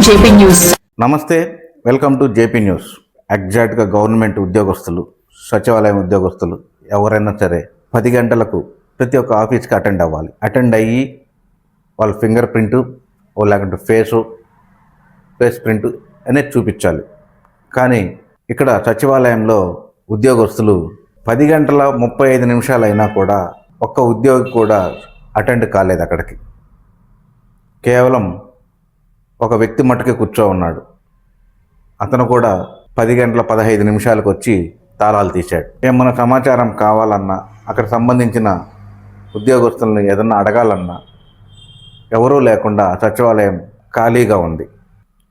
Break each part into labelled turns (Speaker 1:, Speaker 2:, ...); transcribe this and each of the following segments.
Speaker 1: JP news.
Speaker 2: నమస్తే, welcome to JP news. ఎగ్జాక్ట్గా government ఉద్యోగస్తులు, సచివాలయం ఉద్యోగస్తులు ఎవరైనా సరే 10 గంటలకు ప్రతి ఒక్క ఆఫీస్కి అటెండ్ అవ్వాలి. అటెండ్ అయ్యి వాళ్ళ ఫింగర్ ప్రింటు లేకుంటే ఫేస్ ప్రింట్ అనేది చూపించాలి. కానీ ఇక్కడ సచివాలయంలో ఉద్యోగస్తులు 10 గంటల 35 నిమిషాలు అయినా కూడా ఒక్క ఉద్యోగి కూడా అటెండ్ కాలేదు. అక్కడికి కేవలం ఒక వ్యక్తి మట్టుకే కూర్చో ఉన్నాడు. అతను కూడా 10 గంటల 15 నిమిషాలకు వచ్చి తాళాలు తీశాడు. ఏమన్నా సమాచారం కావాలన్నా, అక్కడ సంబంధించిన ఉద్యోగస్తులను ఏదన్నా అడగాలన్నా ఎవరూ లేకుండా సచివాలయం ఖాళీగా ఉంది.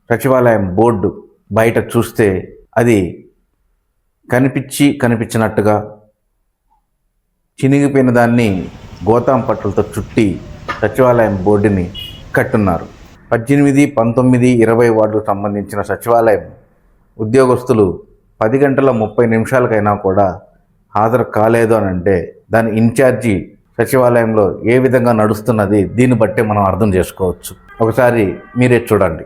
Speaker 2: సచివాలయం బోర్డు బయట చూస్తే అది కనిపించినట్టుగా చినిగిపోయిన దాన్ని గోతాం పట్టులతో చుట్టి సచివాలయం బోర్డుని కట్టున్నారు. 18, 19, 20 వార్డులకు సంబంధించిన సచివాలయం ఉద్యోగస్తులు 10 గంటల 30 నిమిషాలకైనా కూడా హాజరు కాలేదు అని అంటే దాని ఇన్ఛార్జి సచివాలయంలో ఏ విధంగా నడుస్తున్నది దీన్ని బట్టే మనం అర్థం చేసుకోవచ్చు. ఒకసారి మీరే చూడండి.